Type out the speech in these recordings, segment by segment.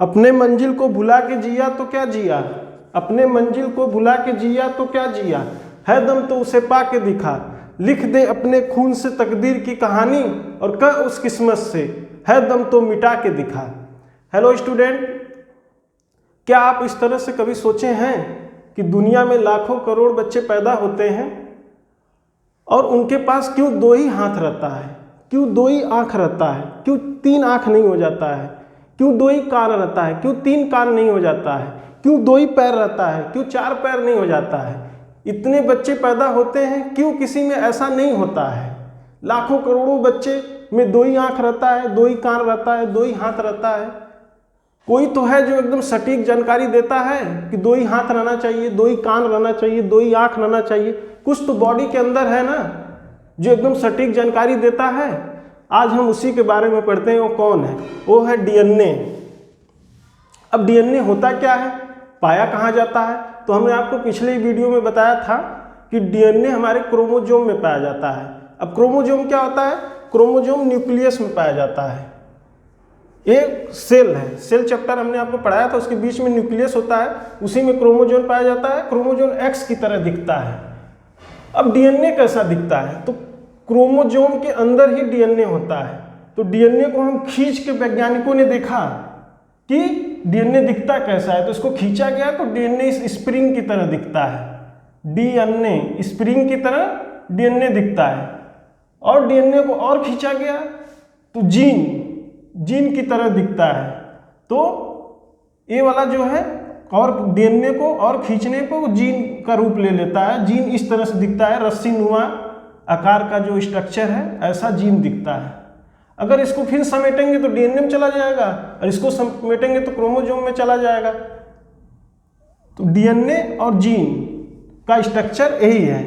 अपने मंजिल को भुला के जिया तो क्या जिया, अपने मंजिल को भुला के जिया तो क्या जिया, है दम तो उसे पा के दिखा, लिख दे अपने खून से तकदीर की कहानी और कह उस किस्मत से, है दम तो मिटा के दिखा। हेलो स्टूडेंट, क्या आप इस तरह से कभी सोचे हैं कि दुनिया में लाखों करोड़ बच्चे पैदा होते हैं और उनके पास क्यों दो ही हाथ रहता है, क्यों दो ही आँख रहता है, क्यों 3 आँख नहीं हो जाता है, क्यों 2 ही कान रहता है, क्यों 3 कान नहीं हो जाता है, क्यों 2 ही पैर रहता है, क्यों 4 पैर नहीं हो जाता है। इतने बच्चे पैदा होते हैं, क्यों किसी में ऐसा नहीं होता है। लाखों करोड़ों बच्चे में 2 ही आँख रहता है, 2 ही कान रहता है, 2 ही हाथ रहता है। कोई तो है जो एकदम सटीक जानकारी देता है कि 2 ही हाथ रहना चाहिए, 2 ही कान रहना चाहिए, 2 ही आँख रहना चाहिए। कुछ तो बॉडी के अंदर है ना जो एकदम सटीक जानकारी देता है। आज हम उसी के बारे में पढ़ते हैं। वो कौन है? वो है डीएनए। अब डीएनए होता क्या है, पाया कहाँ जाता है? तो हमने आपको पिछले वीडियो में बताया था कि डीएनए हमारे क्रोमोसोम में पाया जाता है। अब क्रोमोसोम क्या होता है? क्रोमोसोम न्यूक्लियस में पाया जाता है। एक सेल है, सेल चैप्टर हमने आपको पढ़ाया था, उसके बीच में न्यूक्लियस होता है, उसी में क्रोमोसोम पाया जाता है। क्रोमोसोम एक्स की तरह दिखता है। अब डीएनए कैसा दिखता है? तो क्रोमोसोम के अंदर ही डीएनए होता है। तो डीएनए को हम खींच के वैज्ञानिकों ने देखा कि डीएनए दिखता कैसा है, तो इसको खींचा गया तो डीएनए इस स्प्रिंग की तरह दिखता है। डीएनए स्प्रिंग की तरह डीएनए दिखता है। और डीएनए को और खींचा गया तो जीन की तरह दिखता है। तो ये वाला जो है, और डीएनए को और खींचने को जीन का रूप ले लेता है। जीन इस तरह से दिखता है, रस्सी नुमा आकार का जो स्ट्रक्चर है, ऐसा जीन दिखता है। अगर इसको फिर समेटेंगे तो डीएनए में चला जाएगा, और इसको समेटेंगे तो क्रोमोसोम में चला जाएगा। तो डीएनए और जीन का स्ट्रक्चर यही है।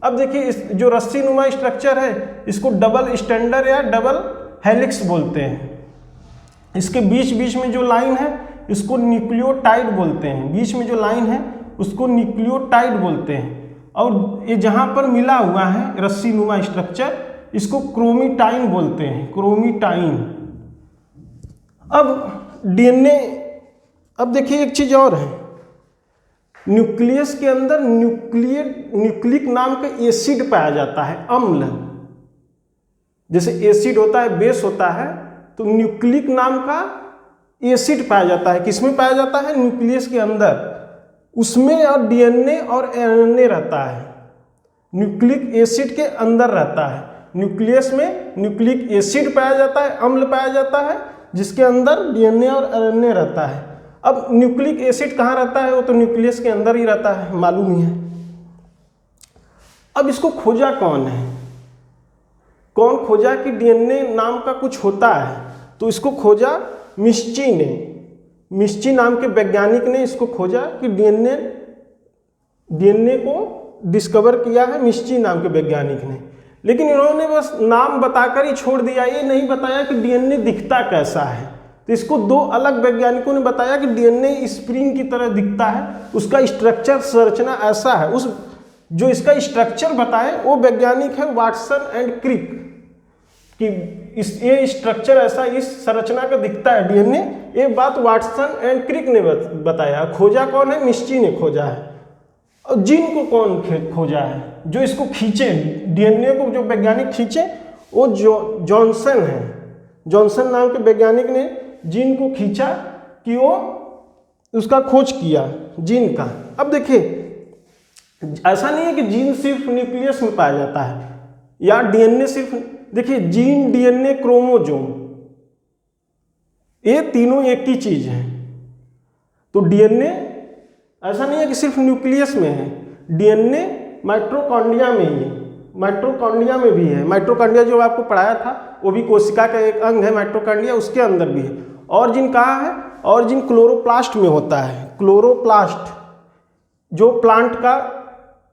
अब देखिए, इस जो रस्सी नुमा स्ट्रक्चर है, इसको डबल स्टैंडर्ड या डबल हेलिक्स बोलते हैं। इसके बीच में जो लाइन है, इसको न्यूक्लियोटाइड बोलते हैं। बीच में जो लाइन है उसको न्यूक्लियोटाइड बोलते हैं। और ये जहाँ पर मिला हुआ है रस्सी नुमा स्ट्रक्चर, इसको क्रोमेटाइन बोलते हैं, क्रोमेटाइन। अब डीएनए, अब देखिए एक चीज और है, न्यूक्लियस के अंदर न्यूक्लिक नाम का एसिड पाया जाता है, अम्ल। जैसे एसिड होता है, बेस होता है, तो न्यूक्लिक नाम का एसिड पाया जाता है। किसमें पाया जाता है? न्यूक्लियस के अंदर। उसमें और डीएनए और आरएनए रहता है, न्यूक्लिक एसिड के अंदर रहता है। न्यूक्लियस में न्यूक्लिक एसिड पाया जाता है, अम्ल पाया जाता है, जिसके अंदर डीएनए और आरएनए रहता है। अब न्यूक्लिक एसिड कहाँ रहता है? वो तो न्यूक्लियस के अंदर ही रहता है, मालूम ही है। अब इसको खोजा कौन है? कौन खोजा कि डीएनए नाम का कुछ होता है? तो इसको खोजा मिस्ची ने। मिस्ची नाम के वैज्ञानिक ने इसको खोजा कि डीएनए को डिस्कवर किया है मिस्ची नाम के वैज्ञानिक ने। लेकिन इन्होंने बस नाम बताकर ही छोड़ दिया, ये नहीं बताया कि डीएनए दिखता कैसा है। तो इसको 2 अलग वैज्ञानिकों ने बताया कि डीएनए स्प्रिंग की तरह दिखता है, उसका स्ट्रक्चर संरचना ऐसा है। उस जो इसका स्ट्रक्चर बताए वो वैज्ञानिक है वाटसन एंड क्रिक, कि ये स्ट्रक्चर ऐसा इस संरचना का दिखता है डीएनए। ये बात वाटसन एंड क्रिक ने बताया। खोजा कौन है? मिस्ची ने खोजा है। और जीन को कौन खोजा है? जो इसको खींचे, डीएनए को जो वैज्ञानिक खींचे वो जॉनसन है। जॉनसन नाम के वैज्ञानिक ने जीन को खींचा कि वो उसका खोज किया जीन का। अब देखिए, ऐसा नहीं है कि जीन सिर्फ न्यूक्लियस में पाया जाता है या डीएनए सिर्फ, देखिए जीन, डीएनए, क्रोमोसोम, ये तीनों एक ही चीज है। तो डीएनए ऐसा नहीं है कि सिर्फ न्यूक्लियस में है, डीएनए माइटोकॉन्ड्रिया में ही है, माइटोकॉन्ड्रिया में भी है। माइटोकॉन्ड्रिया जो आपको पढ़ाया था वो भी कोशिका का एक अंग है, माइटोकॉन्ड्रिया, उसके अंदर भी है। ऑर्जिन कहाँ है? ऑर्जिन क्लोरोप्लास्ट में होता है। क्लोरोप्लास्ट जो प्लांट का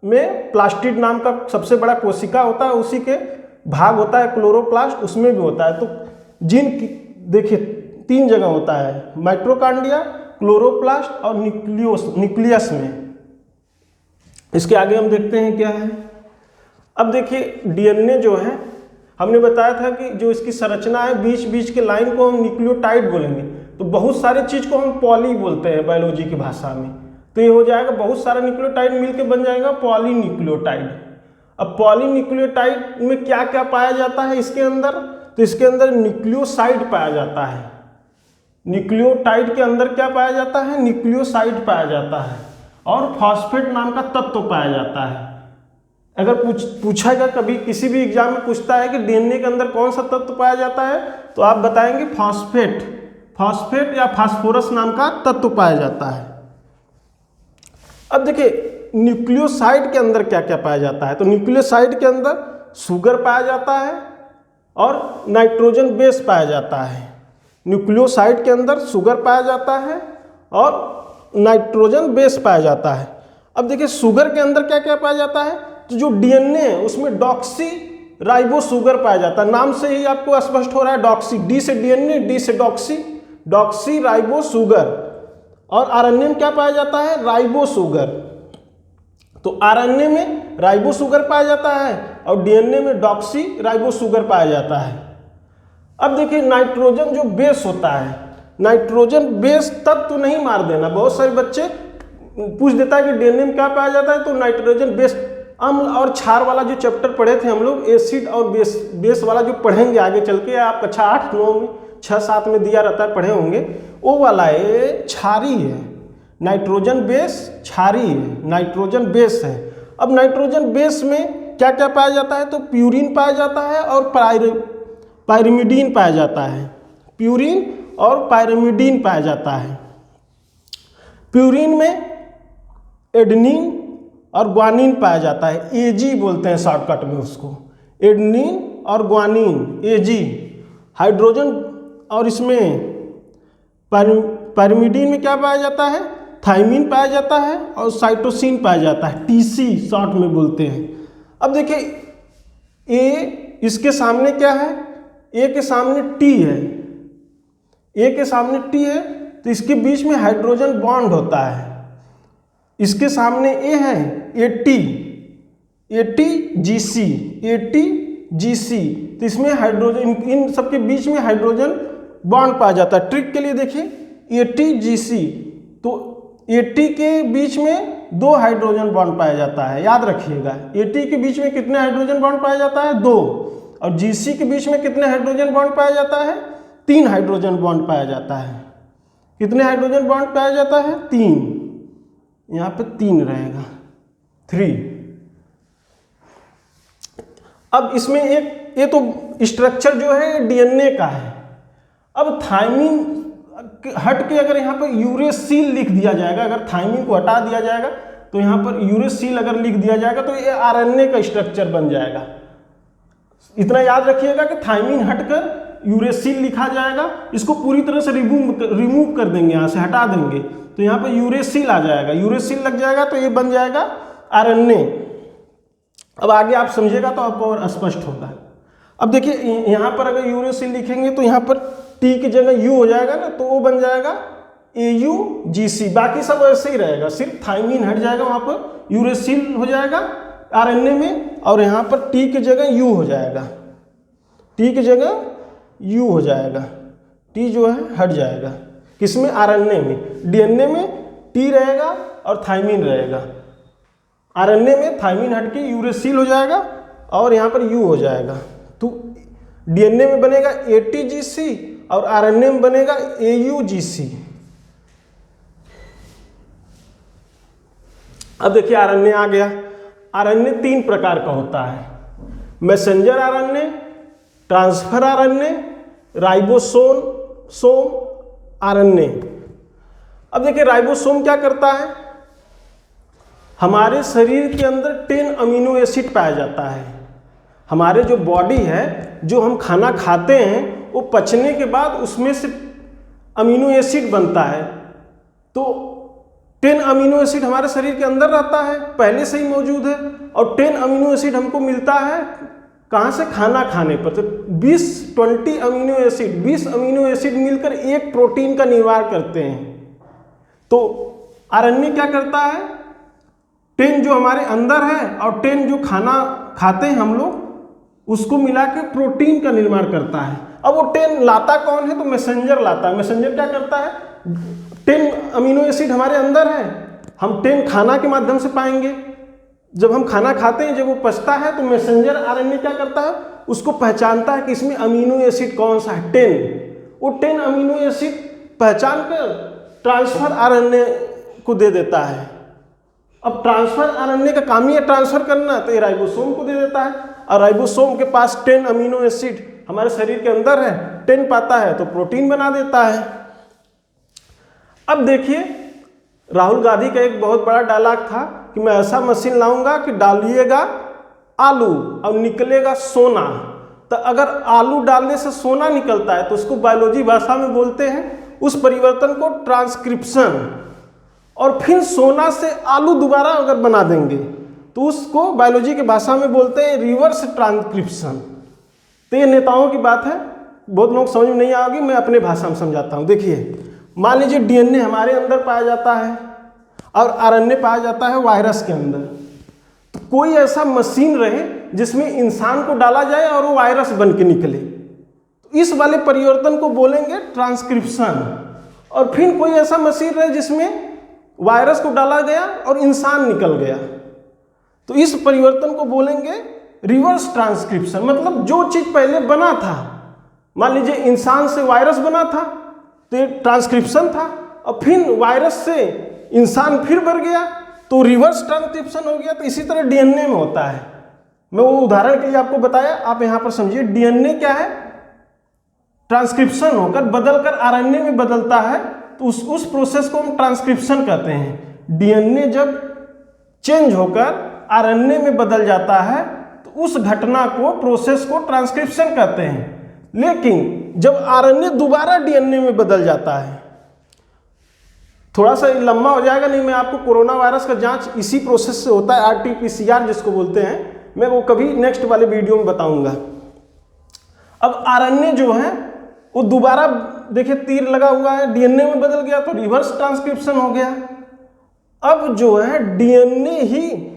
में प्लास्टिड नाम का सबसे बड़ा कोशिका होता है, उसी के भाग होता है क्लोरोप्लास्ट, उसमें भी होता है। तो जीन देखिए 3 जगह होता है, माइटोकॉन्ड्रिया, क्लोरोप्लास्ट और न्यूक्लियस में। इसके आगे हम देखते हैं क्या है। अब देखिए डीएनए जो है, हमने बताया था कि जो इसकी संरचना है, बीच बीच के लाइन को हम न्यूक्लियोटाइड बोलेंगे। तो बहुत सारे चीज को हम पॉली बोलते हैं बायोलॉजी की भाषा में। तो ये हो जाएगा बहुत सारा न्यूक्लियोटाइड मिलकर बन जाएगा पॉलीन्यूक्लियोटाइड। अब पॉलीन्यूक्लियोटाइड में क्या क्या पाया जाता है इसके अंदर, तो इसके अंदर न्यूक्लियोसाइड पाया जाता है। न्यूक्लियोटाइड के अंदर क्या पाया जाता है, न्यूक्लियोसाइड पाया जाता है और फॉस्फेट नाम का तत्व पाया जाता है। अगर पूछेगा कभी किसी भी एग्जाम में पूछता है कि डीएनए के अंदर कौन सा तत्व पाया जाता है, तो आप बताएंगे फॉस्फेट या फास्फोरस नाम का तत्व पाया जाता है। अब देखिए न्यूक्लियोसाइड के अंदर क्या क्या पाया जाता है, तो न्यूक्लियोसाइड के अंदर शुगर पाया जाता है और नाइट्रोजन बेस पाया जाता है। न्यूक्लियोसाइड के अंदर शुगर पाया जाता है और नाइट्रोजन बेस पाया जाता है। अब देखिए शुगर के अंदर क्या क्या पाया जाता है, तो जो डीएनए है उसमें डॉक्सी राइबो शुगर पाया जाता है। नाम से ही आपको स्पष्ट हो रहा है, डॉक्सी, डी से डीएनए, डी से डॉक्सी राइबो शुगर। और आरएनए में क्या पाया जाता है, राइबो शुगर। तो आरएनए में राइबो शुगर पाया जाता है और डीएनए में डॉक्सी राइबो शुगर पाया जाता है। अब देखिए नाइट्रोजन जो बेस होता है, नाइट्रोजन बेस तत्व नहीं मार देना। बहुत सारे बच्चे पूछ देता है कि डीएनए में क्या पाया जाता है, तो नाइट्रोजन बेस, अम्ल और क्षार वाला जो चैप्टर पढ़े थे हम लोग, एसिड और बेस वाला जो पढ़ेंगे आगे चल के, आप कक्षा 8, 9 में 6, 7 में दिया रहता है, पढ़े होंगे, वो वाला है क्षारी है। नाइट्रोजन बेस क्षारी है, नाइट्रोजन बेस है। अब नाइट्रोजन बेस में क्या क्या पाया जाता है, तो प्यूरिन पाया जाता है और पायरिमिडीन पाया जाता है। प्यूरिन और पायरिमिडीन पाया जाता है। प्यूरिन में एडेनिन और ग्वानिन पाया जाता है, एजी बोलते हैं शॉर्टकट में उसको, एडेनिन और ग्वानिन, एजी। हाइड्रोजन और इसमें पायरिमिडीन में क्या पाया जाता है, थाइमिन पाया जाता है और साइटोसिन पाया जाता है, टीसी शॉर्ट में बोलते हैं। अब देखिए ए, इसके सामने क्या है, ए के सामने टी है, ए के सामने टी है, तो इसके बीच में हाइड्रोजन बॉन्ड होता है। इसके सामने ए है, ATGC, तो इसमें हाइड्रोजन, इन सबके बीच में हाइड्रोजन बॉन्ड पाया जाता है। ट्रिक के लिए देखिए ATGC, तो AT के बीच में 2 हाइड्रोजन बॉन्ड पाया जाता है, याद रखिएगा। AT के बीच में कितने हाइड्रोजन बॉन्ड पाया जाता है, 2। और GC के बीच में कितने हाइड्रोजन बॉन्ड पाया जाता है, 3 हाइड्रोजन बॉन्ड पाया जाता है। कितने हाइड्रोजन बॉन्ड पाया जाता है, 3। यहाँ पे 3 रहेगा, 3। अब इसमें एक, ये तो स्ट्रक्चर जो है डीएनए का है। अब थाइमिन हट के अगर यहाँ पर यूरेसिल लिख दिया जाएगा, अगर थाइमिन को हटा दिया जाएगा तो यहाँ पर यूरेसिल अगर लिख दिया जाएगा तो ये आरएनए का स्ट्रक्चर बन जाएगा। इतना याद रखिएगा कि थाइमिन हटकर यूरेसिल लिखा जाएगा, इसको पूरी तरह से रिमूव कर देंगे, यहाँ से हटा देंगे, तो यहाँ पर यूरेसिल आ जाएगा, यूरेसिल लग जाएगा तो ये बन जाएगा आरएनए। अब आगे आप समझिएगा तो आपको और स्पष्ट होगा। अब देखिए यहाँ पर अगर यूरेसिल लिखेंगे तो यहाँ पर टी की जगह यू हो जाएगा ना, तो वो बन जाएगा AUGC। बाकी सब वैसे ही रहेगा, सिर्फ थाइमिन हट जाएगा, वहाँ पर यूरेसिल हो जाएगा आरएनए में, और यहाँ पर टी की जगह यू हो जाएगा, टी की जगह यू हो जाएगा, टी जो है हट जाएगा। किसमें, आरएनए में। डीएनए में टी रहेगा और थाइमिन रहेगा, आरएनए में थाइमिन हट के यूरेसिल हो जाएगा और यहाँ पर यू हो जाएगा। तो डीएनए में बनेगा ATGC और आरएनए में बनेगा AUGC। अब देखिए आरएनए आ गया। आरएनए 3 प्रकार का होता है, messenger RNA, transfer RNA, ribosome RNA. अब देखिए राइबोसोम क्या करता है, हमारे शरीर के अंदर 10 अमीनो एसिड पाया जाता है। हमारे जो बॉडी है, जो हम खाना खाते हैं, वो पचने के बाद उसमें से अमीनो एसिड बनता है। तो 10 अमीनो एसिड हमारे शरीर के अंदर रहता है, पहले से ही मौजूद है, और 10 अमीनो एसिड हमको मिलता है कहाँ से, खाना खाने पर। तो 20 अमीनो एसिड, 20 अमीनो एसिड मिलकर एक प्रोटीन का निर्माण करते हैं। तो आरएनए क्या करता है, 10 जो हमारे अंदर है और 10 जो खाना खाते हैं हम लोग, उसको मिला के प्रोटीन का निर्माण करता है। अब वो 10 लाता कौन है? तो मैसेंजर लाता है। मैसेंजर क्या करता है? 10 अमीनो एसिड हमारे अंदर है, हम 10 खाना के माध्यम से पाएंगे। जब हम खाना खाते हैं, जब वो पचता है तो मैसेंजर आरएनए क्या करता है? उसको पहचानता है कि इसमें अमीनो एसिड कौन सा है, 10। वो 10 अमीनो एसिड पहचान कर ट्रांसफर आरएनए को दे देता है। अब ट्रांसफर आरएनए का काम ही है ट्रांसफर करना, तो ये राइबोसोम को दे देता है। और राइबोसोम के पास 10 अमीनो एसिड हमारे शरीर के अंदर है, 10 पाता है तो प्रोटीन बना देता है। अब देखिए, राहुल गांधी का एक बहुत बड़ा डायलॉग था कि मैं ऐसा मशीन लाऊंगा कि डालिएगा आलू और निकलेगा सोना। तो अगर आलू डालने से सोना निकलता है तो उसको बायोलॉजी भाषा में बोलते हैं उस परिवर्तन को ट्रांसक्रिप्शन। और फिर सोना से आलू दोबारा अगर बना देंगे तो उसको बायोलॉजी की भाषा में बोलते हैं रिवर्स ट्रांसक्रिप्शन। तो ये नेताओं की बात है, बहुत लोग समझ में नहीं आएगी, मैं अपने भाषा में समझाता हूँ। देखिए, मान लीजिए डीएनए हमारे अंदर पाया जाता है और आरएनए पाया जाता है वायरस के अंदर। तो कोई ऐसा मशीन रहे जिसमें इंसान को डाला जाए और वो वायरस बन के निकले, तो इस वाले परिवर्तन को बोलेंगे ट्रांसक्रिप्शन। और फिर कोई ऐसा मशीन रहे जिसमें वायरस को डाला गया और इंसान निकल गया, तो इस परिवर्तन को बोलेंगे रिवर्स ट्रांसक्रिप्शन। मतलब जो चीज पहले बना था, मान लीजिए इंसान से वायरस बना था तो ये ट्रांसक्रिप्शन था, और फिर वायरस से इंसान फिर बढ़ गया तो रिवर्स ट्रांसक्रिप्शन हो गया। तो इसी तरह डीएनए में होता है। मैं वो उदाहरण के लिए आपको बताया, आप यहां पर समझिए। डीएनए क्या है? ट्रांसक्रिप्शन होकर बदलकर आरएनए में बदलता है, तो उस प्रोसेस को हम ट्रांसक्रिप्शन कहते हैं। डीएनए जब चेंज होकर आरएनए में बदल जाता है तो उस घटना को, प्रोसेस को ट्रांसक्रिप्शन कहते हैं। लेकिन जब आरएनए दोबारा डीएनए में बदल जाता है, थोड़ा सा लंबा हो जाएगा, नहीं मैं आपको कोरोना वायरस का जांच इसी प्रोसेस से होता है, आरटीपीसीआर जिसको बोलते हैं, मैं वो कभी नेक्स्ट वाले वीडियो में बताऊंगा। अब आरएनए जो है वो दोबारा, देखिए तीर लगा हुआ है, डीएनए में बदल गया तो रिवर्स ट्रांसक्रिप्शन हो गया। अब जो है डीएनए ही,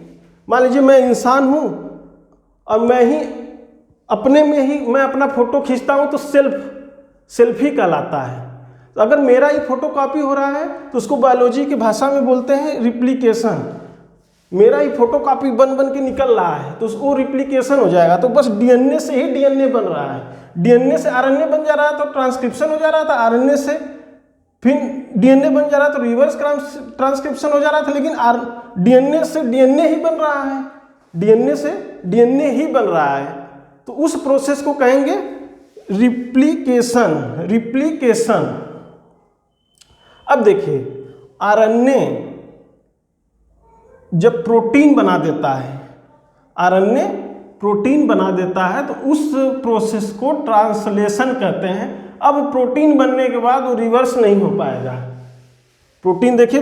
मान लीजिए मैं इंसान हूं और मैं ही अपने में ही मैं अपना फोटो खींचता हूं तो सेल्फी कहलाता है। तो अगर मेरा ही फोटो कॉपी हो रहा है तो उसको बायोलॉजी की भाषा में बोलते हैं रिप्लिकेशन। मेरा ही फोटो कॉपी बन के निकल रहा है तो उसको रिप्लिकेशन हो जाएगा। तो बस डीएनए से ही डीएनए बन रहा है, डीएनए से आरएनए बन जा रहा है तो ट्रांसक्रिप्शन हो जा रहा था, आरएनए से फिर डीएनए बन जा रहा तो रिवर्स ट्रांसक्रिप्शन हो जा रहा था। लेकिन डीएनए से डीएनए ही बन रहा है, डीएनए से डीएनए ही बन रहा है, तो उस प्रोसेस को कहेंगे रिप्लिकेशन। अब देखिए, आरएनए जब प्रोटीन बना देता है, आरएनए प्रोटीन बना देता है तो उस प्रोसेस को ट्रांसलेशन कहते हैं। अब प्रोटीन बनने के बाद वो रिवर्स नहीं हो पाएगा। प्रोटीन देखिए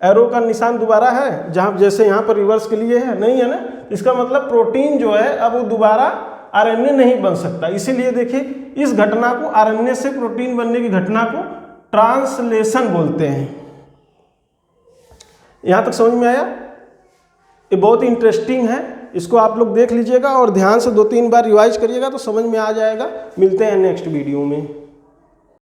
एरो का निशान दोबारा है, जहाँ जैसे यहाँ पर रिवर्स के लिए है, नहीं है ना, इसका मतलब प्रोटीन जो है अब वो दोबारा आरएनए नहीं बन सकता। इसीलिए देखिए इस घटना को, आरएनए से प्रोटीन बनने की घटना को ट्रांसलेशन बोलते हैं। यहाँ तक समझ में आया? ये बहुत ही इंटरेस्टिंग है, इसको आप लोग देख लीजिएगा और ध्यान से 2-3 बार रिवाइज करिएगा तो समझ में आ जाएगा। मिलते हैं नेक्स्ट वीडियो में।